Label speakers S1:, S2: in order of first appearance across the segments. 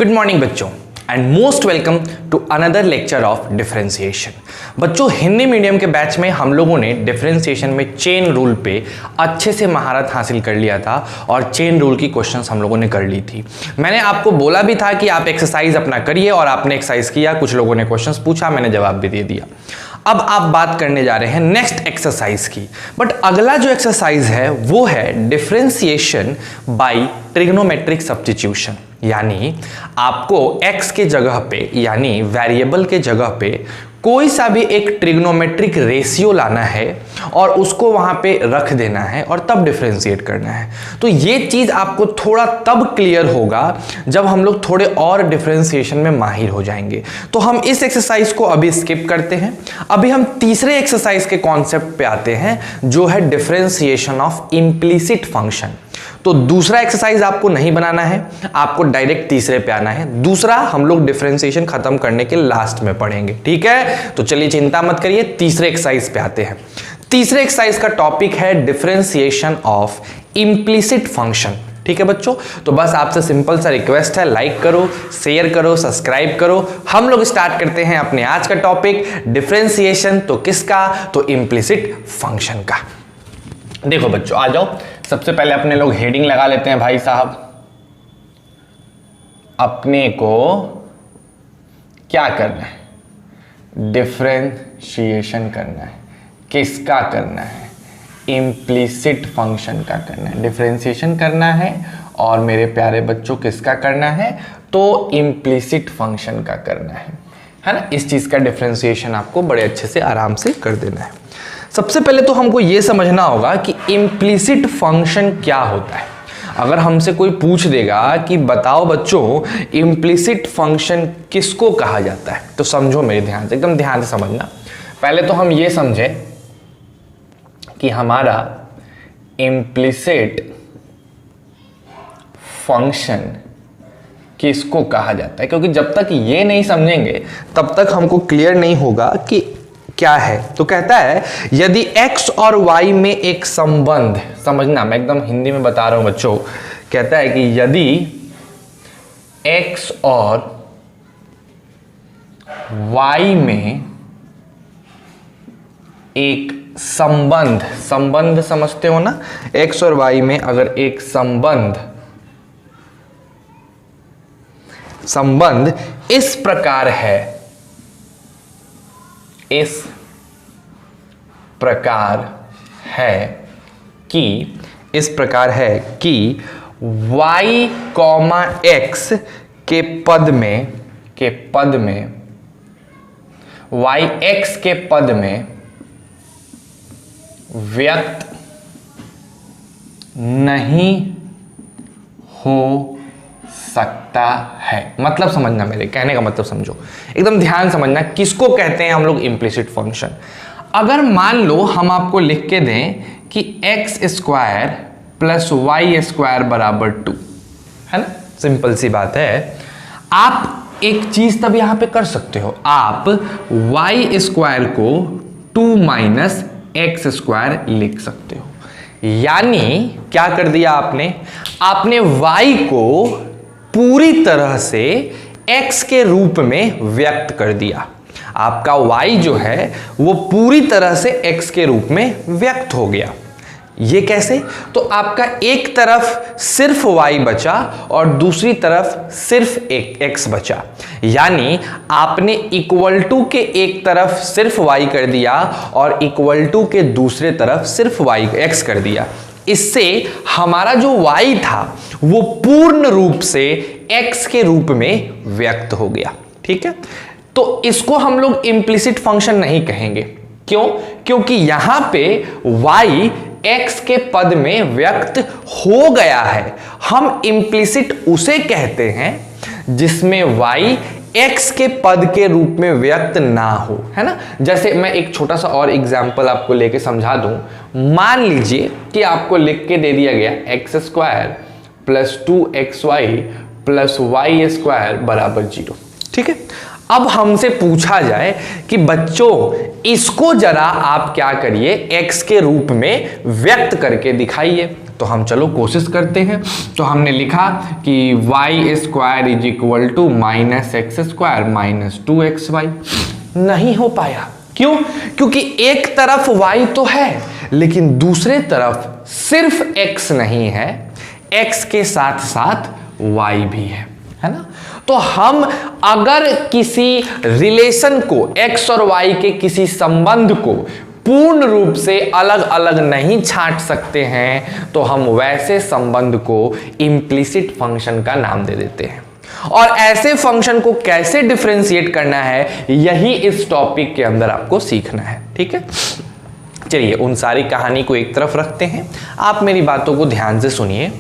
S1: Good morning बच्चों and most welcome to another lecture of differentiation. बच्चों Hindi medium के batch में हम लोगों ने डिफरेंशिएशन में चेन रूल पे अच्छे से महारत हासिल कर लिया था और चेन रूल की क्वेश्चंस हम लोगों ने कर ली थी। मैंने आपको बोला भी था कि आप एक्सरसाइज अपना करिए और आपने एक्सरसाइज किया, कुछ लोगों ने क्वेश्चंस पूछा, मैंने जवाब भी दे दिया। अब आप बात करने जा रहे हैं नेक्स्ट एक्सरसाइज की। बट अगला जो एक्सरसाइज है वो है डिफरेंशिएशन बाय ट्रिग्नोमेट्रिक सब्स्टिट्यूशन, यानी आपको x के जगह पे यानी वेरिएबल के जगह पे कोई सा भी एक ट्रिग्नोमेट्रिक रेशियो लाना है और उसको वहां पे रख देना है और तब डिफरेंशिएट करना है। तो ये चीज आपको थोड़ा तब क्लियर होगा जब हम लोग थोड़े और डिफरेंशिएशन में माहिर हो जाएंगे। तो हम इस एक्सरसाइज को अभी स्किप करते हैं। अभी हम तीसरे एक्सरसाइज के कॉन्सेप्ट पे आते हैं जो है डिफरेंशिएशन ऑफ इम्प्लिसिट फंक्शन। तो दूसरा एक्सरसाइज आपको नहीं बनाना है, आपको डायरेक्ट तीसरे पे आना है। दूसरा हम लोग डिफरेंशिएशन खत्म करने के लास्ट में पढ़ेंगे, ठीक है। तो चलिए चिंता मत करिए, तीसरे एक्सरसाइज पे आते हैं। तीसरे एक्सरसाइज का टॉपिक है डिफरेंशिएशन ऑफ इम्प्लिसिट फंक्शन, ठीक है बच्चों। तो बस आपसे सिंपल सा रिक्वेस्ट है, लाइक करो, शेयर करो, सब्सक्राइब करो। हम लोग स्टार्ट करते हैं अपने आज का टॉपिक डिफरेंशिएशन। तो किसका? तो इम्प्लिसिट फंक्शन का। देखो बच्चों आ जाओ, सबसे पहले अपने लोग हेडिंग लगा लेते हैं। भाई साहब अपने को क्या करना है? डिफरेंशिएशन करना है। किसका करना है? इम्प्लिसिट फंक्शन का करना है। डिफरेंशिएशन करना है और मेरे प्यारे बच्चों किसका करना है? तो इम्प्लिसिट फंक्शन का करना है ना। इस चीज का डिफरेंशिएशन आपको बड़े अच्छे से आराम से कर देना है। सबसे पहले तो हमको यह समझना होगा कि इम्प्लिसिट फंक्शन क्या होता है। अगर हमसे कोई पूछ देगा कि बताओ बच्चों इम्प्लिसिट फंक्शन किसको कहा जाता है, तो समझो मेरे ध्यान से, एकदम ध्यान से समझना। पहले तो हम ये समझें कि हमारा इम्प्लिसिट फंक्शन किसको कहा जाता है, क्योंकि जब तक ये नहीं समझेंगे तब तक हमको क्लियर नहीं होगा कि क्या है। तो कहता है यदि x और y में एक संबंध, समझना मैं एकदम हिंदी में बता रहा हूं बच्चों, कहता है कि यदि x और y में एक संबंध, संबंध समझते हो ना, x और y में अगर एक संबंध इस प्रकार है, इस प्रकार है कि y, x के पद में y x के पद में व्यक्त नहीं हो सकता है। मतलब समझना, मेरे कहने का मतलब समझो, एकदम ध्यान समझना। किसको कहते हैं हम लोग इम्प्लिसिट फंक्शन? अगर मान लो हम आपको लिख के दें कि x square plus y square बराबर 2, है ना, सिंपल सी बात है। आप एक चीज तब यहां पे कर सकते हो, आप y स्क्वायर को 2 माइनस एक्स स्क्वायर लिख सकते हो। यानी क्या कर दिया आपने y को पूरी तरह से x के रूप में व्यक्त कर दिया। आपका y जो है वो पूरी तरह से x के रूप में व्यक्त हो गया। ये कैसे? तो आपका एक तरफ सिर्फ y बचा और दूसरी तरफ सिर्फ x बचा। यानी आपने इक्वल टू के एक तरफ सिर्फ y कर दिया और इक्वल टू के दूसरे तरफ सिर्फ x कर दिया। इससे हमारा जो y था वो पूर्ण रूप से x के रूप में व्यक्त हो गया, ठीक है। तो इसको हम लोग इम्प्लिसिट फंक्शन नहीं कहेंगे। क्यों? क्योंकि यहां पे y x के पद में व्यक्त हो गया है। हम इम्प्लिसिट उसे कहते हैं जिसमें y x के पद के रूप में व्यक्त ना हो, है ना। जैसे मैं एक छोटा सा और एग्जांपल आपको लेके समझा दूं। मान लीजिए कि आपको लिख के दे दिया गया x square plus 2xy plus y square बराबर 0, ठीक है। अब हमसे पूछा जाए कि बच्चों इसको जरा आप क्या करिए, x के रूप में व्यक्त करके दिखाइए। तो हम चलो कोशिश करते हैं। तो हमने लिखा कि y square is equal to minus x square minus 2xy। नहीं हो पाया। क्यों? क्योंकि एक तरफ y तो है लेकिन दूसरे तरफ सिर्फ x नहीं है, x के साथ साथ y भी है ना। तो हम अगर किसी रिलेशन को, x और y के किसी संबंध को पूर्ण रूप से अलग अलग नहीं छांट सकते हैं तो हम वैसे संबंध को इंप्लिसिट फंक्शन का नाम दे देते हैं। और ऐसे फंक्शन को कैसे डिफरेंशिएट करना है यही इस टॉपिक के अंदर आपको सीखना है। ठीक है, चलिए उन सारी कहानी को एक तरफ रखते हैं, आप मेरी बातों को ध्यान से सुनिए।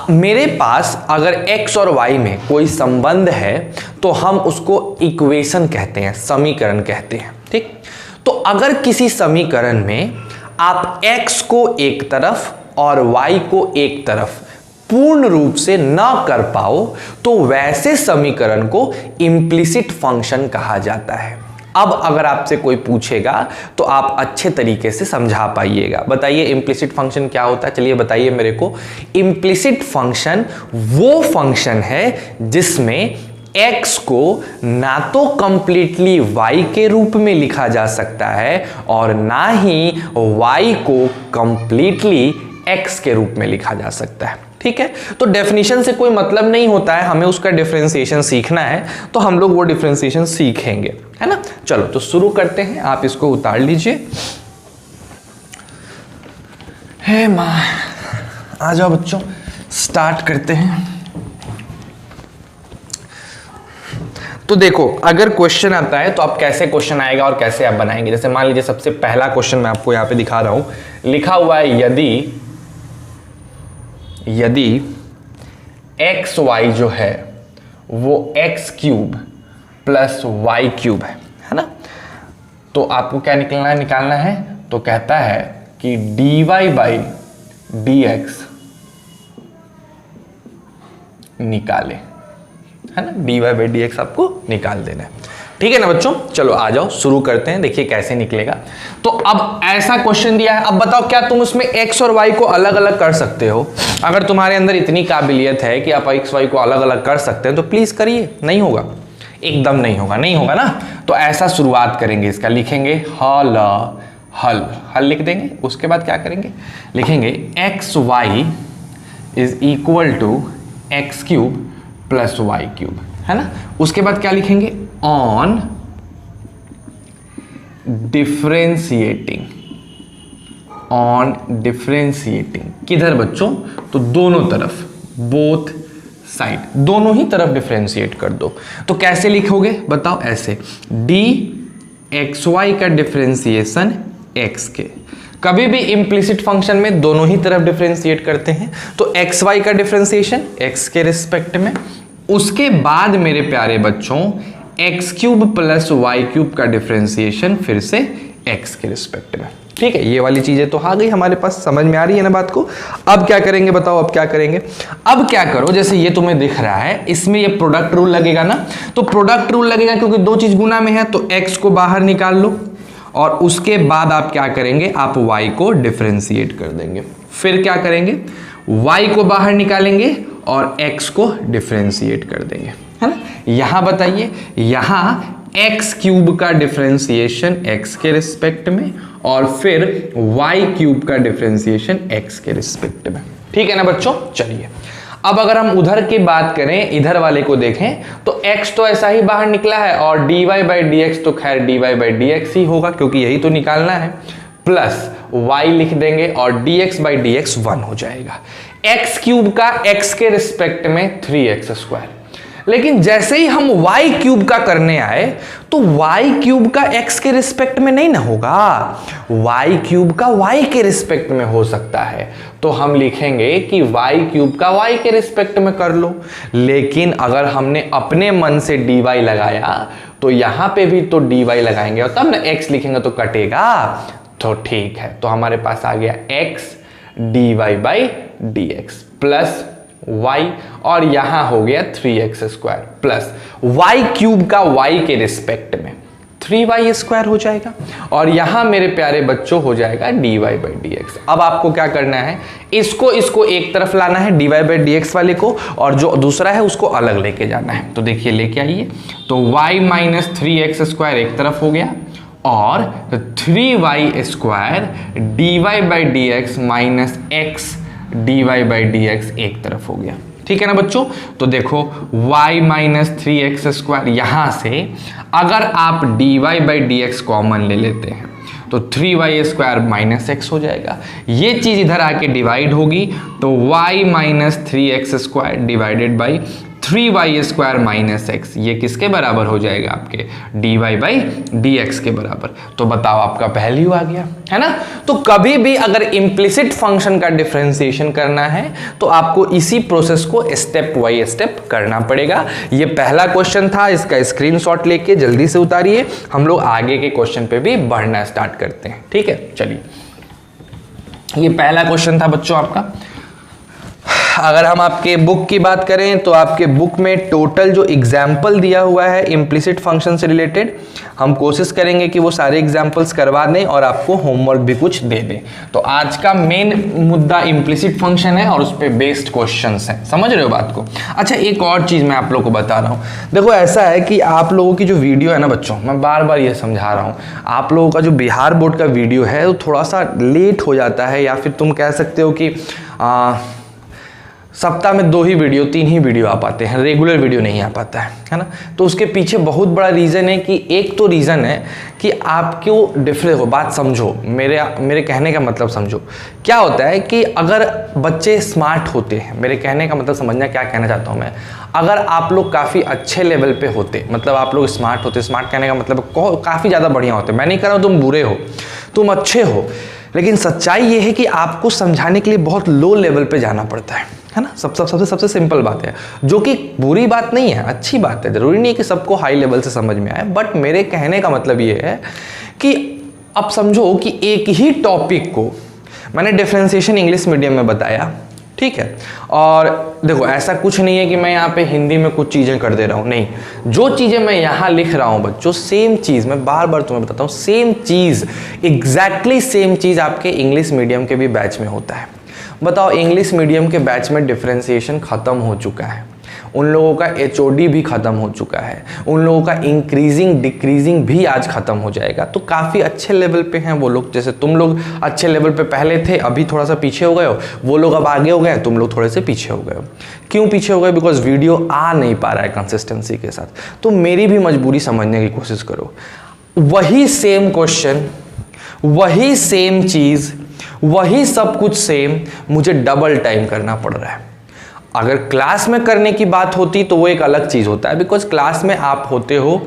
S1: मेरे पास अगर x और y में कोई संबंध है तो हम उसको इक्वेशन कहते हैं, समीकरण कहते हैं। ठीक, तो अगर किसी समीकरण में आप x को एक तरफ और y को एक तरफ पूर्ण रूप से ना कर पाओ तो वैसे समीकरण को इंप्लिसिट फंक्शन कहा जाता है। अब अगर आपसे कोई पूछेगा तो आप अच्छे तरीके से समझा पाइएगा। बताइए इंप्लिसिट फंक्शन क्या होता है? चलिए बताइए मेरे को। इंप्लिसिट फंक्शन वो फंक्शन है जिसमें x को ना तो कंप्लीटली y के रूप में लिखा जा सकता है और ना ही y को कंप्लीटली x के रूप में लिखा जा सकता है। ठीक है, तो डेफिनेशन से कोई मतलब नहीं होता है, हमें उसका डिफरेंशिएशन सीखना है तो हम लोग वो डिफरेंशिएशन सीखेंगे, है ना। चलो तो शुरू करते हैं, आप इसको उतार लीजिए। हे माँ, आ जाओ बच्चों, स्टार्ट करते हैं। तो देखो अगर क्वेश्चन आता है तो आप कैसे क्वेश्चन आएगा और कैसे आप बनाएंगे। जैसे मान लीजिए सबसे पहला क्वेश्चन मैं आपको यहां पे दिखा रहा हूं, लिखा हुआ है यदि एक्स वाई जो है वो x cube plus y cube है ना, तो आपको क्या निकालना है तो कहता है कि dy बाई डी एक्स निकाले, है ना। dy बाई डी एक्स आपको निकाल देना है। ठीक है ना बच्चों, चलो आ जाओ शुरू करते हैं। देखिए कैसे निकलेगा। तो अब ऐसा क्वेश्चन दिया है, अब बताओ क्या तुम उसमें x और y को अलग अलग कर सकते हो? अगर तुम्हारे अंदर इतनी काबिलियत है कि आप x y को अलग अलग कर सकते हैं तो प्लीज करिए। नहीं होगा, एकदम नहीं होगा ना। तो ऐसा शुरुआत करेंगे, इसका लिखेंगे हल लिख देंगे। उसके बाद क्या करेंगे, लिखेंगे x y is equal to x cube plus y cube, है ना। उसके बाद क्या लिखेंगे, ऑन डिफरेंशिएटिंग किधर बच्चों, तो दोनों तरफ, बोथ साइड, दोनों ही तरफ डिफरेंशिएट कर दो। तो कैसे लिखोगे बताओ, ऐसे डी एक्स वाई का डिफरेंशिएशन एक्स के। कभी भी इंप्लिसिट फंक्शन में दोनों ही तरफ डिफरेंशिएट करते हैं, तो एक्स वाई का डिफरेंशिएशन एक्स के रिस्पेक्ट में, उसके बाद मेरे प्यारे बच्चों x cube plus y cube का डिफरेंशिएशन फिर से एक्स के रिस्पेक्ट में। ठीक है, ये वाली चीजें तो आ गई हमारे पास, समझ में आ रही है ना बात को। अब क्या करेंगे बताओ, अब क्या करेंगे, अब क्या करो, जैसे ये तुम्हें दिख रहा है इसमें ये प्रोडक्ट रूल लगेगा ना, तो प्रोडक्ट रूल लगेगा क्योंकि दो चीज गुना में है, तो एक्स को बाहर निकाल लो और उसके बाद आप क्या करेंगे, आप वाई को डिफरेंशिएट कर देंगे। फिर क्या करेंगे, वाई को बाहर निकालेंगे और एक्स को डिफरेंशिएट कर देंगे, है ना। यहां बताइए, यहां एक्स क्यूब का डिफरेंशिएशन एक्स के रिस्पेक्ट में और फिर वाई क्यूब का डिफरेंशिएशन एक्स के रिस्पेक्ट में। ठीक है ना बच्चों। चलिए अब अगर हम उधर की बात करें, इधर वाले को देखें, तो x तो ऐसा ही बाहर निकला है और dy बाई डी एक्स तो खैर dy बाई डी एक्स ही होगा क्योंकि यही तो निकालना है, प्लस y लिख देंगे और dx बाई डी एक्स 1 हो जाएगा। x क्यूब का x के रिस्पेक्ट में 3x स्क्वायर, लेकिन जैसे ही हम y क्यूब का करने आए तो y क्यूब का x के रिस्पेक्ट में नहीं ना होगा, y क्यूब का y के रिस्पेक्ट में हो सकता है, तो हम लिखेंगे कि y क्यूब का y के रिस्पेक्ट में कर लो। लेकिन अगर हमने अपने मन से dy लगाया तो यहां पे भी तो dy लगाएंगे और तब ना x लिखेंगे तो कटेगा, तो ठीक है, तो हमारे पास आ गया x dy by D x plus y और यहाँ हो गया 3x² प्लस वाई क्यूब का y के रिस्पेक्ट में 3y² हो जाएगा और यहाँ मेरे प्यारे बच्चों हो जाएगा dy/dx। अब आपको क्या करना है, इसको एक तरफ लाना है dy/dx वाले को, और जो दूसरा है उसको अलग लेके जाना है। तो देखिए लेके आइए, तो y माइनस 3x² एक तरफ हो गया और 3y² dy/dx minus x dy/dx एक तरफ हो गया। ठीक है ना बच्चों। तो देखो y माइनस 3x² यहां से अगर आप dy/dx कॉमन ले लेते हैं तो 3y² माइनस x हो जाएगा। ये चीज इधर आके डिवाइड होगी तो y minus 3x² divided by 3y² minus x, ये किसके बराबर हो जाएगा, आपके dy/dx के बराबर। तो बताओ आपका वैल्यू आ गया है ना। तो कभी भी अगर इम्प्लिसिट फंक्शन का डिफरेंशिएशन करना है तो आपको इसी प्रोसेस को स्टेप बाय स्टेप करना पड़ेगा। ये पहला क्वेश्चन था, इसका स्क्रीनशॉट लेके जल्दी से उतारिए, हम लोग आगे के क्वेश्चन पे भी बढ़ना स्टार्ट करते हैं। ठीक है, चलिए ये पहला क्वेश्चन था बच्चों आपका। अगर हम आपके बुक की बात करें तो आपके बुक में टोटल जो एग्जाम्पल दिया हुआ है इम्प्लिसिट फंक्शन से रिलेटेड, हम कोशिश करेंगे कि वो सारे एग्जाम्पल्स करवा दें और आपको होमवर्क भी कुछ दे दें। तो आज का मेन मुद्दा इम्प्लिसिट फंक्शन है और उस पर बेस्ड क्वेश्चंस हैं, समझ रहे हो बात को। अच्छा एक और चीज़ मैं आप लोगों को बता रहा हूँ, देखो ऐसा है कि आप लोगों की जो वीडियो है ना बच्चों, मैं बार बार ये समझा रहा हूँ, आप लोगों का जो बिहार बोर्ड का वीडियो है वो थोड़ा सा लेट हो जाता है, या फिर तुम कह सकते हो कि सप्ताह में 2 ही वीडियो 3 ही वीडियो आ पाते हैं, रेगुलर वीडियो नहीं आ पाता है ना। तो उसके पीछे बहुत बड़ा रीज़न है कि एक तो रीज़न है कि आपको डिफरेंस हो, बात समझो, मेरे कहने का मतलब समझो। क्या होता है कि अगर बच्चे स्मार्ट होते हैं, मेरे कहने का मतलब समझना क्या कहना चाहता हूँ मैं, अगर आप लोग काफ़ी अच्छे लेवल पे होते, मतलब आप लोग स्मार्ट होते, स्मार्ट कहने का मतलब काफ़ी ज़्यादा बढ़िया होते, मैं नहीं कह रहा हूँ तुम बुरे हो, तुम अच्छे हो, लेकिन सच्चाई ये है कि आपको समझाने के लिए बहुत लो लेवल पे जाना पड़ता है ना। सबसे सिंपल बात है, जो कि बुरी बात नहीं है, अच्छी बात है, जरूरी नहीं है कि सबको हाई लेवल से समझ में आए, बट मेरे कहने का मतलब ये है कि अब समझो कि एक ही टॉपिक को मैंने डिफरेंशिएशन इंग्लिश मीडियम में बताया, ठीक है, और देखो ऐसा कुछ नहीं है कि मैं यहाँ पे हिंदी में कुछ चीज़ें कर दे रहा हूँ, नहीं, जो चीज़ें मैं यहाँ लिख रहा हूँ बच्चों, सेम चीज़ मैं बार बार तुम्हें बताता हूँ, सेम चीज़, एग्जैक्टली सेम चीज़ आपके इंग्लिश मीडियम के भी बैच में होता है। बताओ इंग्लिश मीडियम के बैच में डिफरेंशिएशन ख़त्म हो चुका है, उन लोगों का HOD भी ख़त्म हो चुका है, उन लोगों का इंक्रीजिंग डिक्रीजिंग भी आज ख़त्म हो जाएगा। तो काफ़ी अच्छे लेवल पे हैं वो लोग, जैसे तुम लोग अच्छे लेवल पे पहले थे, अभी थोड़ा सा पीछे हो गए हो, वो लोग अब आगे हो गए, तुम लोग थोड़े से पीछे हो गए हो। क्यों पीछे हो गए? बिकॉज वीडियो आ नहीं पा रहा है कंसिस्टेंसी के साथ। तो मेरी भी मजबूरी समझने की कोशिश करो, वही सेम क्वेश्चन, वही सेम चीज़, वही सब कुछ सेम, मुझे डबल टाइम करना पड़ रहा है। अगर क्लास में करने की बात होती तो वो एक अलग चीज़ होता है, बिकॉज क्लास में आप होते हो,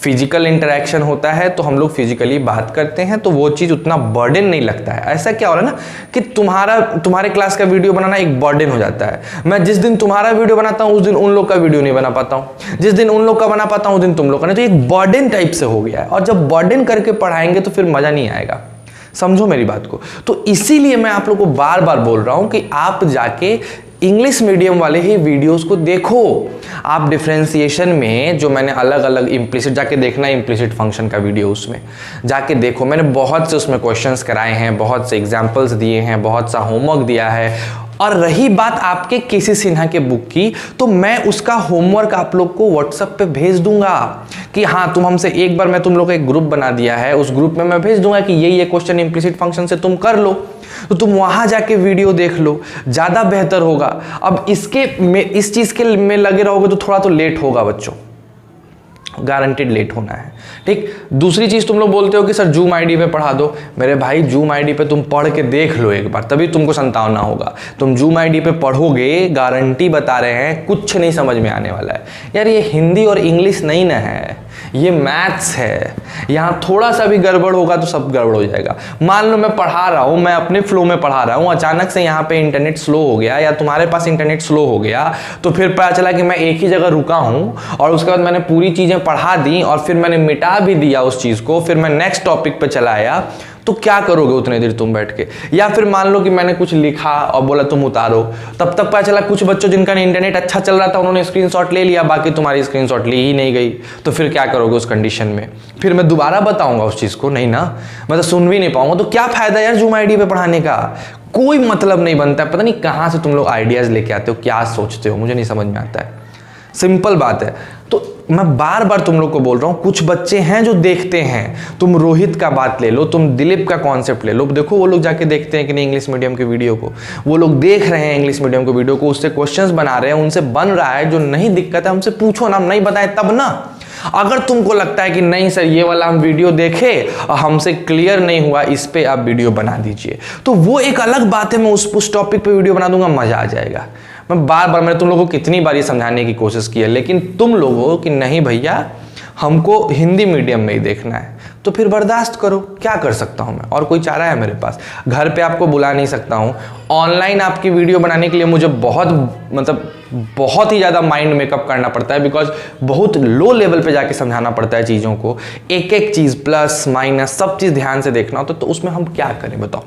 S1: फिजिकल इंटरेक्शन होता है, तो हम लोग फिजिकली बात करते हैं, तो वो चीज़ उतना बर्डन नहीं लगता है। ऐसा क्या हो रहा है ना कि तुम्हारे क्लास का वीडियो बनाना एक बर्डन हो जाता है। मैं जिस दिन तुम्हारा वीडियो बनाता हूँ उस दिन उन लोग का वीडियो नहीं बना पाता हूँ, जिस दिन उन लोग का बना पाता हूँ उस दिन तुम लोग का नहीं। तो एक बर्डन टाइप से हो गया है, और जब बर्डन करके पढ़ाएंगे तो फिर मज़ा नहीं आएगा, समझो मेरी बात को। तो इसीलिए मैं आप लोग को बार बार बोल रहा हूं कि आप जाके इंग्लिश मीडियम वाले ही वीडियोस को देखो। आप डिफरेंशिएशन में जो मैंने अलग अलग इम्प्लिसिट, जाके देखना इम्प्लिसिट फंक्शन का वीडियो, उसमें जाके देखो, मैंने बहुत से उसमें क्वेश्चंस कराए हैं, बहुत से एग्जांपल्स दिए हैं, बहुत सा होमवर्क दिया है। और रही बात आपके केसी सिन्हा के बुक की, तो मैं उसका होमवर्क आप लोग को व्हाट्सएप पे भेज दूंगा कि हाँ तुम हमसे, एक बार मैं तुम लोग का एक ग्रुप बना दिया है, उस ग्रुप में मैं भेज दूंगा कि ये क्वेश्चन इम्प्लिसिट फंक्शन से तुम कर लो, तो तुम वहां जाके वीडियो देख लो, ज़्यादा बेहतर होगा। अब इस चीज़ के में लगे रहोगे तो थोड़ा तो लेट होगा बच्चों, गारंटेड लेट होना है, ठीक। दूसरी चीज़, तुम लोग बोलते हो कि सर जूम आईडी पे पढ़ा दो। मेरे भाई जूम आईडी पे तुम पढ़ के देख लो एक बार, तभी तुमको संतावना होगा। तुम जूम आईडी पे पढ़ोगे, गारंटी बता रहे हैं, कुछ नहीं समझ में आने वाला है। यार ये हिंदी और इंग्लिश नहीं ना है, ये मैथ्स है। यहाँ थोड़ा सा भी गड़बड़ होगा तो सब गड़बड़ हो जाएगा। मान लो मैं पढ़ा रहा हूँ, मैं अपने फ्लो में पढ़ा रहा हूँ, अचानक से यहाँ पे इंटरनेट स्लो हो गया या तुम्हारे पास इंटरनेट स्लो हो गया, तो फिर पता चला कि मैं एक ही जगह रुका हूँ और उसके बाद मैंने पूरी चीज़ें पढ़ा दी और फिर मैंने मिटा भी दिया उस चीज़ को, फिर मैं नेक्स्ट टॉपिक पे चला आया, तो क्या करोगे उतने देर तुम बैठ के? या फिर मान लो कि मैंने कुछ लिखा और बोला तुम उतारो, तब तक पता चला कुछ बच्चों जिनका इंटरनेट अच्छा चल रहा था उन्होंने स्क्रीनशॉट ले लिया, बाकी तुम्हारी स्क्रीनशॉट ली ही नहीं गई, तो फिर क्या करोगे उस कंडीशन में? फिर मैं दोबारा बताऊंगा उस चीज़ को? नहीं ना, मैं तो सुन भी नहीं पाऊंगा। तो क्या फायदा यार जूम आईडी पे पढ़ाने का? कोई मतलब नहीं बनता। पता नहीं कहाँ से तुम लोग आइडियाज़ लेके आते हो, क्या सोचते हो, मुझे नहीं समझ में आता है। सिंपल बात है। तो मैं बार बार तुम लोग को बोल रहा हूँ, कुछ बच्चे हैं जो देखते हैं। तुम रोहित का बात ले लो, तुम दिलीप का कॉन्सेप्ट ले लो, देखो वो लोग जाके देखते हैं कि नहीं इंग्लिश मीडियम के वीडियो को, वो लोग देख रहे हैं इंग्लिश मीडियम के वीडियो को, उससे क्वेश्चंस बना रहे हैं, उनसे बन रहा है। जो नहीं दिक्कत है हमसे पूछो ना, हम नहीं बताए तब ना। अगर तुमको लगता है कि नहीं सर ये वाला हम वीडियो देखे और हमसे क्लियर नहीं हुआ, इस पे आप वीडियो बना दीजिए, तो वो एक अलग बात है। मैं उस टॉपिक पे वीडियो बना दूंगा, मजा आ जाएगा। मैं बार बार मैंने तुम लोगों को कितनी बार ये समझाने की कोशिश की है, लेकिन तुम लोगों कि नहीं भैया हमको हिंदी मीडियम में ही देखना है, तो फिर बर्दाश्त करो। क्या कर सकता हूँ मैं, और कोई चारा है मेरे पास? घर पे आपको बुला नहीं सकता हूँ। ऑनलाइन आपकी वीडियो बनाने के लिए मुझे बहुत ही ज़्यादा माइंड मेकअप करना पड़ता है, बिकॉज बहुत लो लेवल पे जाके समझाना पड़ता है चीज़ों को, एक एक चीज़ प्लस माइनस सब चीज़ ध्यान से देखना होता है। तो उसमें हम क्या करें बताओ?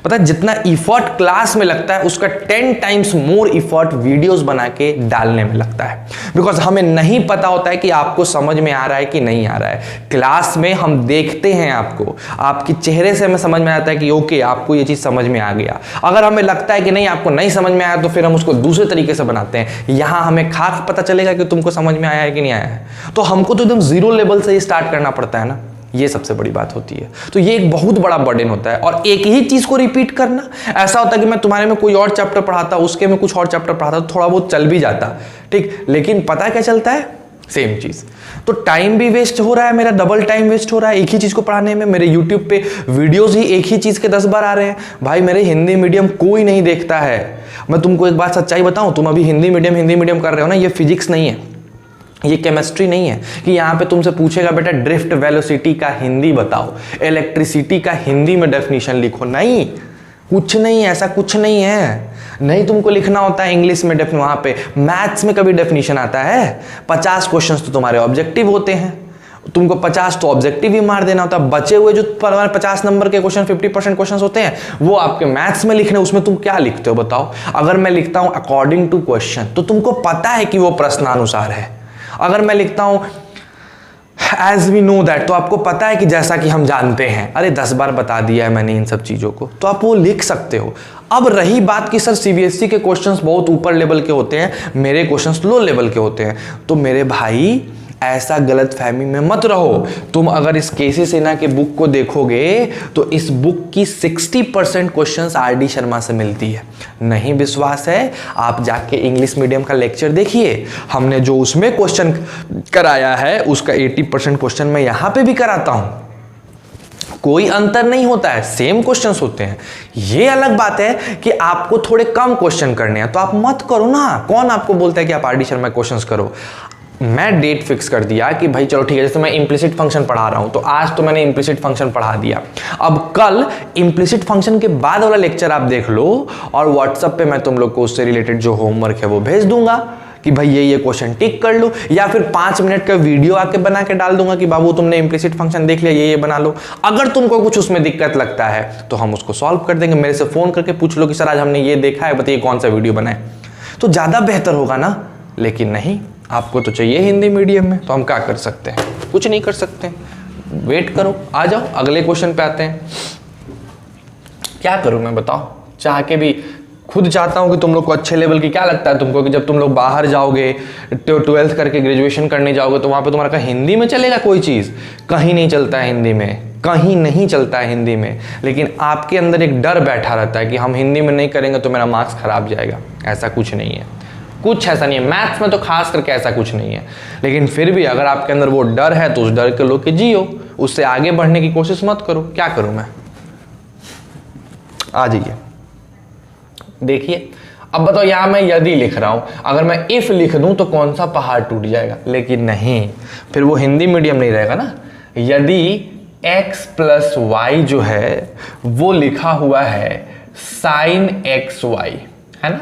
S1: पता है जितना इफर्ट क्लास में लगता है उसका 10 टाइम्स मोर इफर्ट वीडियोस बना के डालने में लगता है, बिकॉज हमें नहीं पता होता है कि आपको समझ में आ रहा है कि नहीं आ रहा है। क्लास में हम देखते हैं आपको, आपके चेहरे से हमें समझ में आता है कि ओके आपको ये चीज़ समझ में आ गया। अगर हमें लगता है कि नहीं आपको नहीं समझ में आया, तो फिर हम उसको दूसरे तरीके से बनाते हैं। यहाँ हमें खाक पता चलेगा कि तुमको समझ में आया है कि नहीं आया है, तो हमको तो एकदम जीरो लेवल से ही स्टार्ट करना पड़ता है ना। ये सबसे बड़ी बात होती है। तो ये एक बहुत बड़ा बर्डन होता है, और एक ही चीज को रिपीट करना। ऐसा होता है कि मैं तुम्हारे में कोई और चैप्टर पढ़ाता, उसके में कुछ और चैप्टर पढ़ाता, तो थोड़ा बहुत चल भी जाता, ठीक, लेकिन पता क्या चलता है? सेम चीज। तो टाइम भी वेस्ट हो रहा है मेरा, डबल टाइम वेस्ट हो रहा है एक ही चीज को पढ़ाने में। मेरे यूट्यूब पे वीडियोस ही एक ही चीज के 10 बार आ रहे हैं। भाई मेरे हिंदी मीडियम कोई नहीं देखता है। मैं तुमको एक बात सच्चाई बताऊं, तुम अभी हिंदी मीडियम कर रहे हो ना, ये फिजिक्स नहीं है, ये केमिस्ट्री नहीं है कि यहाँ पे तुमसे पूछेगा बेटा ड्रिफ्ट वेलोसिटी का हिंदी बताओ, इलेक्ट्रिसिटी का हिंदी में डेफिनेशन लिखो। नहीं, कुछ नहीं, ऐसा कुछ नहीं है। नहीं तुमको लिखना होता है इंग्लिश में डेफिनेशन, वहाँ पे मैथ्स में कभी डेफिनेशन आता है? 50 क्वेश्चंस तो तुम्हारे ऑब्जेक्टिव होते हैं, तुमको 50 तो ऑब्जेक्टिव ही मार देना होता है। बचे हुए जो 50 नंबर के क्वेश्चन, 50% क्वेश्चन होते हैं, वो आपके मैथ्स में लिखने, उसमें तुम क्या लिखते हो बताओ? अगर मैं लिखता हूं अकॉर्डिंग टू क्वेश्चन, तो तुमको पता है कि वो प्रश्नानुसार है। अगर मैं लिखता हूं एज वी नो दैट, तो आपको पता है कि जैसा कि हम जानते हैं। अरे 10 बार बता दिया है मैंने इन सब चीज़ों को, तो आप वो लिख सकते हो। अब रही बात कि सर सीबीएसई के क्वेश्चंस बहुत ऊपर लेवल के होते हैं, मेरे क्वेश्चंस लो लेवल के होते हैं, तो मेरे भाई ऐसा गलत फहमी में मत रहो। तुम अगर इस केसी सेना के बुक को देखोगे तो इस बुक की 60% क्वेश्चंस आर.डी. शर्मा से मिलती है। नहीं विश्वास है? आप जाके इंग्लिश मीडियम का लेक्चर देखिए, हमने जो उसमें क्वेश्चन कराया है उसका 80% क्वेश्चन मैं यहां पे भी कराता हूं। कोई अंतर नहीं होता है, सेम क्वेश्चंस होते हैं। ये अलग बात है कि आपको थोड़े कम क्वेश्चन करने हैं, तो आप मत करो ना। कौन आपको बोलता है कि आप आर.डी. शर्मा क्वेश्चंस करो? मैं डेट फिक्स कर दिया कि भाई चलो ठीक है, जैसे मैं इम्प्लिसिट फंक्शन पढ़ा रहा हूं, तो आज तो मैंने इम्प्लिसिट फंक्शन पढ़ा दिया। अब कल इम्प्लिसिट फंक्शन के बाद वाला लेक्चर आप देख लो, और व्हाट्सएप पे मैं तुम लोग को उससे रिलेटेड जो होमवर्क है वो भेज दूंगा कि भाई ये क्वेश्चन टिक कर लो, या फिर 5 मिनट का वीडियो आके बना के डाल दूंगा कि बाबू तुमने इम्प्लिसिट फंक्शन देख लिया, ये बना लो। अगर तुमको कुछ उसमें दिक्कत लगता है तो हम उसको सॉल्व कर देंगे। मेरे से फोन करके पूछ लो कि सर आज हमने ये देखा है, बताइए कौन सा वीडियो बनाए, तो ज्यादा बेहतर होगा ना। लेकिन नहीं, आपको तो चाहिए हिंदी मीडियम में, तो हम क्या कर सकते हैं? कुछ नहीं कर सकते। वेट करो, आ जाओ अगले क्वेश्चन पे आते हैं। क्या करूं मैं बताओ? चाह के भी खुद चाहता हूं कि तुम लोग को अच्छे लेवल की, क्या लगता है तुमको कि जब तुम लोग बाहर जाओगे, 12th करके ग्रेजुएशन करने जाओगे, तो वहां पे तुम्हारा हिंदी में चलेगा? कोई चीज कहीं नहीं चलता है हिंदी में, कहीं नहीं चलता है हिंदी में। लेकिन आपके अंदर एक डर बैठा रहता है कि हम हिंदी में नहीं करेंगे तो मेरा मार्क्स खराब जाएगा। ऐसा कुछ नहीं है, कुछ ऐसा नहीं है। मैथ्स में तो खास करके ऐसा कुछ नहीं है। लेकिन फिर भी अगर आपके अंदर वो डर है तो उस डर के लो के जियो, उससे आगे बढ़ने की कोशिश मत करो। क्या करूं मैं? आ जाइए, देखिए। अब बताओ, यहां मैं यदि लिख रहा हूं, अगर मैं इफ लिख दूं तो कौन सा पहाड़ टूट जाएगा? लेकिन नहीं, फिर वो हिंदी मीडियम नहीं रहेगा ना। यदि x + y जो है वो लिखा हुआ है sin xy, है ना,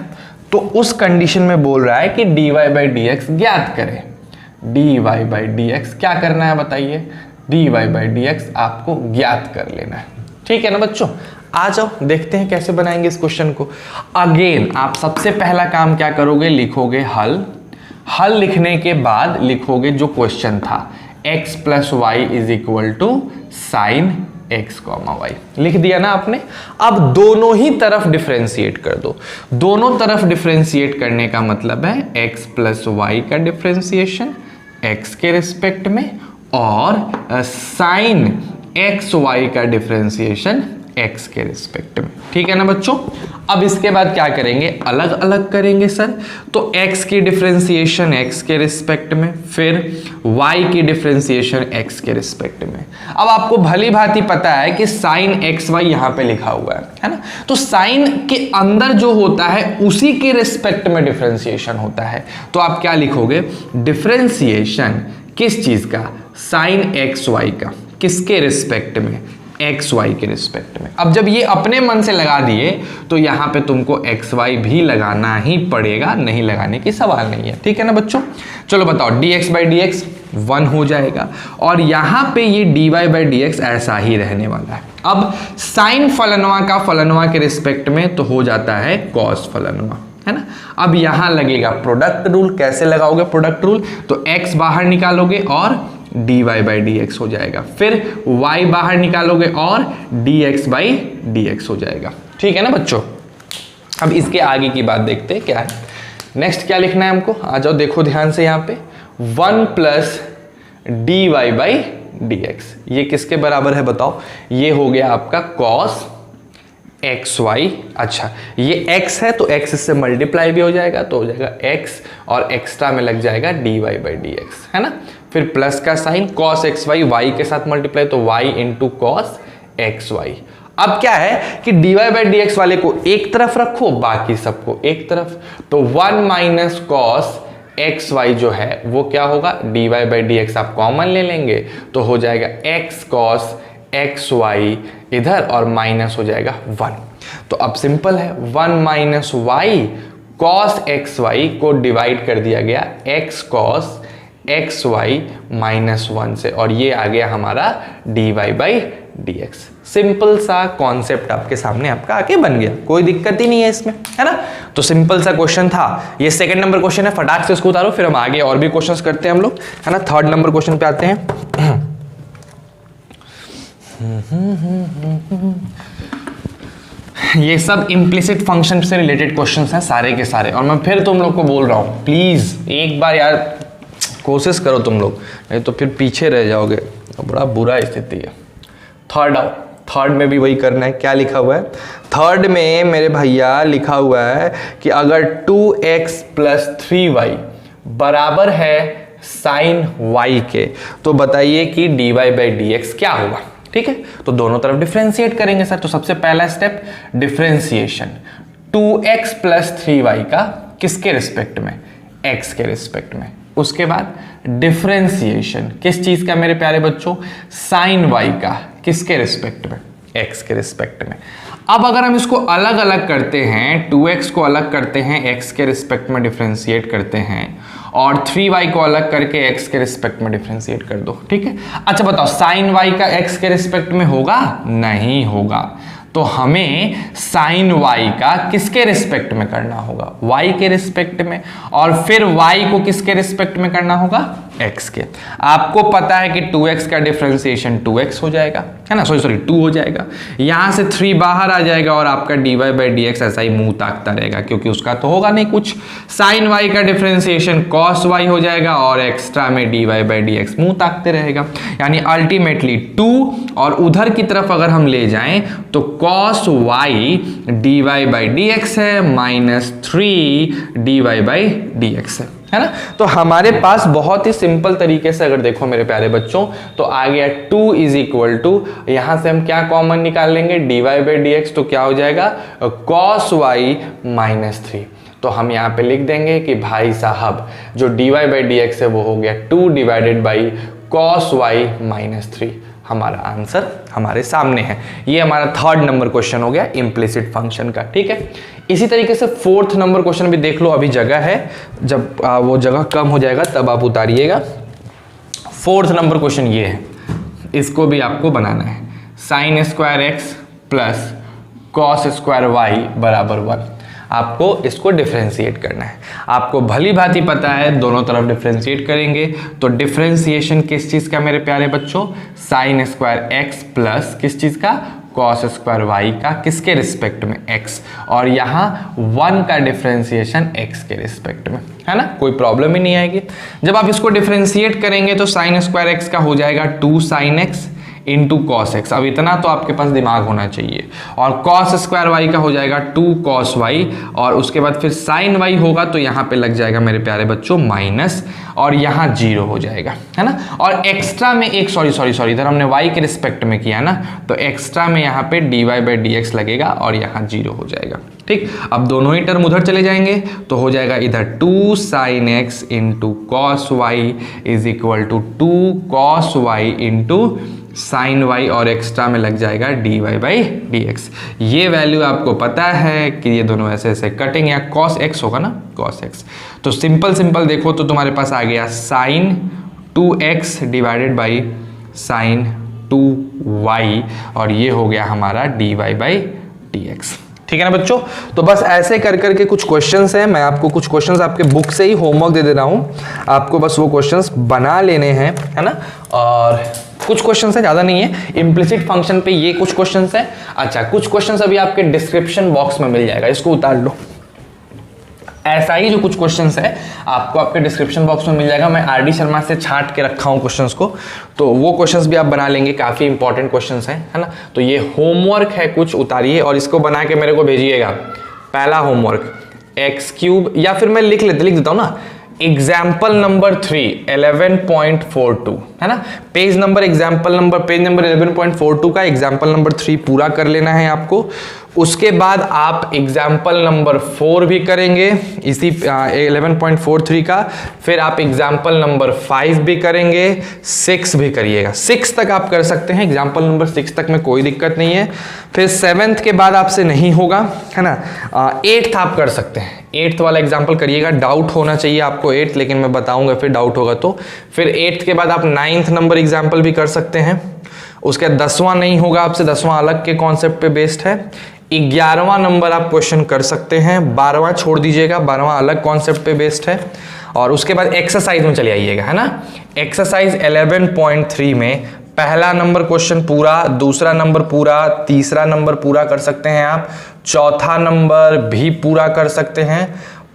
S1: तो उस कंडीशन में बोल रहा है कि dy/dx ज्ञात करें। dy/dx क्या करना है बताइए? dy/dx आपको ज्ञात कर लेना है। ठीक है ना बच्चों, आ जाओ देखते हैं कैसे बनाएंगे इस क्वेश्चन को। अगेन आप सबसे पहला काम क्या करोगे, लिखोगे हल। हल लिखने के बाद लिखोगे जो क्वेश्चन था, x plus y is equal to sine x comma y, लिख दिया ना आपने। अब दोनों ही तरफ डिफरेंशिएट कर दो। दोनों तरफ डिफरेंशिएट करने का मतलब है x प्लस वाई का डिफरेंशिएशन x के रिस्पेक्ट में और साइन एक्स वाई का डिफरेंशिएशन x के रिस्पेक्ट में, ठीक है ना बच्चों। अब इसके बाद क्या करेंगे, अलग अलग करेंगे सर। तो x की डिफरेंशिएशन x के रिस्पेक्ट में, फिर y की डिफरेंशिएशन x के रिस्पेक्ट में। अब आपको भली भांति पता है कि साइन एक्स वाई यहां पे लिखा हुआ है ना, तो साइन के अंदर जो होता है उसी के रिस्पेक्ट में डिफरेंशिएशन होता है। तो आप क्या लिखोगे, डिफरेंशिएशन किस चीज का, साइन एक्स वाई का, किसके रिस्पेक्ट में, एक्स वाई के रिस्पेक्ट में। अब जब ये अपने मन से लगा दिए तो यहां पे तुमको एक्स वाई भी लगाना ही पड़ेगा, नहीं लगाने की सवाल नहीं है, ठीक है ना बच्चों। चलो बताओ, dx बाई डी एक्स 1 हो जाएगा और यहां पे ये dy बाई डी एक्स ऐसा ही रहने वाला है। अब साइन फलनवा का फलनवा के रिस्पेक्ट में तो हो जाता है कॉस फलनवा, है ना। अब यहां लगेगा प्रोडक्ट रूल। कैसे लगाओगे प्रोडक्ट रूल, तो x बाहर निकालोगे और dy बाई डी एक्स हो जाएगा, फिर y बाहर निकालोगे और dx बाई डी एक्स हो जाएगा, ठीक है ना बच्चों। अब इसके आगे की बात देखते हैं क्या है। नेक्स्ट क्या लिखना है हमको, आ जाओ देखो ध्यान से। यहाँ पे 1 plus dy by D x, ये किसके बराबर है बताओ, ये हो गया आपका cos एक्स वाई। अच्छा ये x है तो x इससे मल्टीप्लाई भी हो जाएगा, तो हो जाएगा x और एक्स्ट्रा में लग जाएगा dy बाई डी एक्स, है ना। फिर प्लस का sign cos x y, y के साथ मल्टीप्लाई तो y into cos x y. अब क्या है कि dy बाई डी एक्स वाले को एक तरफ रखो, बाकी सबको एक तरफ, तो 1 माइनस कॉस एक्स वाई जो है वो क्या होगा, dy बाई डी एक्स आप कॉमन ले लेंगे तो हो जाएगा x कॉस एक्स वाई इधर और माइनस हो जाएगा 1। तो अब सिंपल है, 1 minus y cos x y को डिवाइड कर दिया गया x cos x y minus 1 से, और ये आ गया हमारा dy by D x. Simple सा कॉन्सेप्ट आपके सामने आपका आके बन गया, कोई दिक्कत ही नहीं है इसमें, है ना। तो सिंपल सा क्वेश्चन था ये, सेकंड नंबर क्वेश्चन है, फटाक से इसको उतारो, फिर हम आगे और भी क्वेश्चंस करते हैं हम लोग, है ना। थर्ड नंबर क्वेश्चन पे आते हैं। ये सब इम्प्लिसिट फंक्शन से रिलेटेड क्वेश्चंस हैं सारे के सारे, और मैं फिर तुम लोग को बोल रहा हूँ प्लीज एक बार यार कोशिश करो तुम लोग, नहीं तो फिर पीछे रह जाओगे, तो बड़ा बुरा स्थिति है। थर्ड आओ, थर्ड में भी वही करना है। क्या लिखा हुआ है थर्ड में मेरे भैया, लिखा हुआ है कि अगर 2x प्लस 3y बराबर है साइन y के, तो बताइए कि dy बाई डी एक्स क्या होगा, ठीक है। तो दोनों तरफ डिफरेंशिएट करेंगे सर। तो सबसे पहला step differentiation, 2x plus 3y का किसके रिस्पेक्ट में, x के रिस्पेक्ट में। उसके बाद डिफरेंशिएशन किस चीज का मेरे प्यारे बच्चों, साइन y का किसके रिस्पेक्ट में, x के रिस्पेक्ट में। अब अगर हम इसको अलग अलग करते हैं, 2x को अलग करते हैं x के रिस्पेक्ट में डिफरेंशिएट करते हैं, और 3y को अलग करके x के रिस्पेक्ट में डिफरेंशिएट कर दो, ठीक है। अच्छा बताओ साइन y का x के रिस्पेक्ट में होगा, नहीं होगा, तो हमें साइन y का किसके रिस्पेक्ट में करना होगा, y के रिस्पेक्ट में, और फिर y को किसके रिस्पेक्ट में करना होगा, x के। आपको पता है कि 2x का डिफरेंशिएशन 2x हो जाएगा, है ना, सॉरी 2 हो जाएगा, यहां से 3 बाहर आ जाएगा और आपका dy बाई डी एक्स ऐसा ही मुंह ताकता रहेगा, क्योंकि उसका तो होगा नहीं कुछ। साइन y का डिफरेंशिएशन cos y हो जाएगा और एक्स्ट्रा में dy बाई डी एक्स मुंह ताकते रहेगा, यानी अल्टीमेटली 2, और उधर की तरफ अगर हम ले जाएं तो cos y dy by D X है minus 3 dy by D X है ना। तो हमारे पास बहुत ही सिंपल तरीके से अगर देखो मेरे प्यारे बच्चों, तो आ गया 2 इज इक्वल टू, यहां से हम क्या कॉमन निकाल लेंगे, dy बाई डी एक्स, तो क्या हो जाएगा cos y माइनस 3। तो हम यहाँ पे लिख देंगे कि भाई साहब जो dy बाई डी एक्स है वो हो गया 2 divided by cos y minus 3। हमारा आंसर हमारे सामने है। ये हमारा थर्ड नंबर क्वेश्चन हो गया इम्प्लिसिट फंक्शन का, ठीक है। इसी तरीके से फोर्थ नंबर क्वेश्चन भी देख लो, अभी जगह है, जब वो जगह कम हो जाएगा तब आप उतारिएगा। फोर्थ नंबर क्वेश्चन ये है, इसको भी आपको बनाना है। Sine square x plus cos square y बराबर 1। आपको इसको डिफरेंशिएट करना है। आपको भली भांति पता है दोनों तरफ डिफरेंशिएट करेंगे तो डिफरेंशिएशन किस चीज़ का मेरे प्यारे बच्चों, साइन स्क्वायर एक्स प्लस किस चीज़ का, कॉस स्क्वायर वाई का, किसके रिस्पेक्ट में, एक्स, और यहाँ 1 का डिफरेंशिएशन एक्स के रिस्पेक्ट में, है ना, कोई प्रॉब्लम ही नहीं आएगी। जब आप इसको डिफरेंशिएट करेंगे तो साइन स्क्वायर एक्स का हो जाएगा 2 sine x into cos x, अब इतना तो आपके पास दिमाग होना चाहिए, और कॉस स्क्वायर वाई का हो जाएगा 2 कॉस वाई, और उसके बाद फिर साइन वाई होगा तो यहाँ पे लग जाएगा मेरे प्यारे बच्चों माइनस, और यहाँ 0 हो जाएगा, है ना, और एक्स्ट्रा में एक सॉरी इधर हमने वाई के रिस्पेक्ट में किया ना, तो एक्स्ट्रा में यहाँ पे dy बाई डी एक्स लगेगा और यहाँ 0 हो जाएगा। ठीक, अब दोनों ही टर्म उधर चले जाएंगे तो हो जाएगा इधर 2 sine x into cos y is equal to 2 cos y into sine y, और एक्स्ट्रा में लग जाएगा dy बाई डी एक्स। ये वैल्यू आपको पता है कि ये दोनों ऐसे ऐसे कटेंगे, या कॉस एक्स होगा ना, कॉस एक्स, तो सिंपल देखो तो तुम्हारे पास आ गया sign 2x divided by sine 2y, और ये हो गया हमारा dy बाई डी एक्स। ठीक है ना बच्चों, तो बस ऐसे कर करके कुछ क्वेश्चंस हैं, मैं आपको कुछ क्वेश्चंस आपके बुक से ही होमवर्क दे रहा हूं, आपको बस वो क्वेश्चंस बना लेने हैं, है ना, और कुछ क्वेश्चंस है, ज़्यादा नहीं है, इम्प्लिसिट फंक्शन पे ये कुछ क्वेश्चंस है। अच्छा, कुछ क्वेश्चंस अभी आपके डिस्क्रिप्शन बॉक्स में मिल जाएगा, इसको उतार लो। ऐसा ही जो कुछ क्वेश्चंस है आपको आपके डिस्क्रिप्शन बॉक्स में मिल जाएगा, मैं आरडी शर्मा से छांट के रखा हूँ क्वेश्चंस को, तो वो क्वेश्चंस भी आप बना लेंगे, काफ़ी इंपॉर्टेंट क्वेश्चंस हैं, है ना। तो ये होमवर्क है, कुछ उतारिए और इसको बना के मेरे को भेजिएगा। पहला होमवर्क x3, या फिर मैं लिख देता हूँ ना, एग्जाम्पल नंबर 3 11.42, है ना, पेज नंबर 11.42 का एग्जाम्पल नंबर 3 पूरा कर लेना है आपको। उसके बाद आप एग्जाम्पल नंबर 4 भी करेंगे इसी 11.43 का, फिर आप एग्जाम्पल नंबर 5 भी करेंगे, 6 भी करिएगा, 6 तक आप कर सकते हैं, एग्जाम्पल नंबर 6 तक में कोई दिक्कत नहीं है। फिर 7th के बाद आपसे नहीं होगा, है ना, 8th आप कर सकते हैं, 8th वाला एग्जाम्पल करिएगा, डाउट होना चाहिए आपको 8th, लेकिन मैं बताऊंगा फिर डाउट होगा तो। फिर 8th के बाद आप 9th नंबर एग्जाम्पल भी कर सकते हैं, उसके 10वां नहीं होगा आपसे, 10वां अलग के कॉन्सेप्ट पे बेस्ड है। 11वां नंबर आप क्वेश्चन कर सकते हैं, 12वां छोड़ दीजिएगा, 12वां अलग कॉन्सेप्ट पे बेस्ड है। और उसके बाद एक्सरसाइज में चले आइएगा, है ना, एक्सरसाइज 11.3 में पहला नंबर क्वेश्चन पूरा, दूसरा नंबर पूरा, तीसरा नंबर पूरा कर सकते हैं आप, चौथा नंबर भी पूरा कर सकते हैं,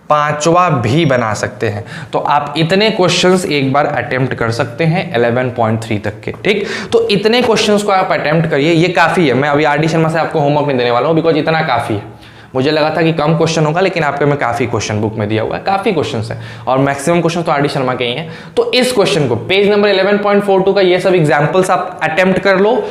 S1: 5वां भी बना सकते हैं। तो आप इतने क्वेश्चंस एक बार अटेम्प्ट कर सकते हैं 11.3 तक के। ठीक, तो इतने क्वेश्चंस को आप अटेम्प्ट करिए, ये काफ़ी है। मैं अभी आरडी शर्मा से आपको होमवर्क नहीं देने वाला हूँ, बिकॉज इतना काफ़ी है। मुझे लगा था कि कम क्वेश्चन होगा, लेकिन आपके में काफ़ी क्वेश्चन बुक में दिया हुआ है, काफ़ी क्वेश्चंस है, और मैक्सिमम क्वेश्चन तो आरडी शर्मा के ही हैं। तो इस क्वेश्चन को पेज नंबर 11.42 का ये सब एग्जाम्पल्स आप अटेम्प्ट कर लो,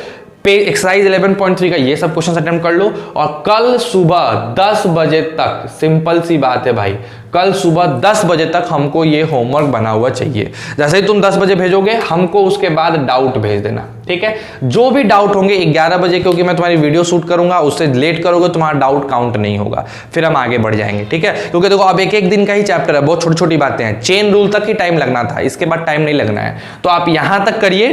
S1: एक्सरसाइज 11.3 का ये सब क्वेश्चन अटेम्प्ट कर लो, और कल सुबह 10 बजे तक, सिंपल सी बात है भाई, कल सुबह 10 बजे तक हमको ये होमवर्क बना हुआ चाहिए। जैसे ही तुम 10 बजे भेजोगे, हमको उसके बाद डाउट भेज देना, ठीक है। जो भी डाउट होंगे 11 बजे, क्योंकि मैं तुम्हारी वीडियो शूट करूंगा, उससे लेट करोगे तुम्हारा डाउट काउंट नहीं होगा, फिर हम आगे बढ़ जाएंगे, ठीक है। क्योंकि देखो अब एक दिन का ही चैप्टर है, बहुत छोटी छोटी बातें हैं, चेन रूल तक ही टाइम लगना था, इसके बाद टाइम नहीं लगना है। तो आप यहां तक करिए,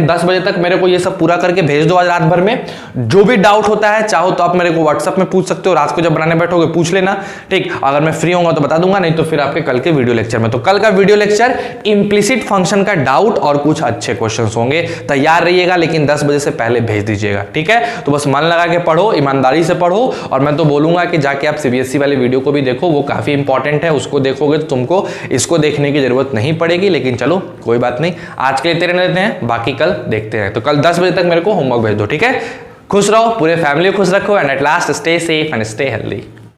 S1: 10 बजे तक मेरे को ये सब पूरा करके भेज दो आज रात भर में। जो भी डाउट होता है, चाहो तो आप मेरे को व्हाट्सएप में पूछ सकते हो, रात को जब बनाने बैठोगे पूछ लेना, ठीक। अगर मैं फ्री होऊंगा तो बता दूंगा, नहीं तो फिर आपके कल के वीडियो लेक्चर में। तो कल का वीडियो लेक्चर इंप्लिसिट फंक्शन का डाउट और कुछ अच्छे क्वेश्चंस होंगे, तैयार रहिएगा, लेकिन 10 बजे से पहले भेज दीजिएगा, ठीक है। तो बस मन लगा के पढ़ो, ईमानदारी से पढ़ो, और मैं तो बोलूंगा कि जाके आप सीबीएसई वाले वीडियो को भी देखो, वो काफी इंपॉर्टेंट है, उसको देखोगे तो तुमको इसको देखने की जरूरत नहीं पड़ेगी। लेकिन चलो कोई बात नहीं, आज के लिए इतने रहते हैं, बाकी कल देखते हैं। तो कल 10 बजे तक मेरे को होमवर्क भेज दो, ठीक है। खुश रहो, पूरे फैमिली को खुश रखो, and at last stay safe and stay healthy.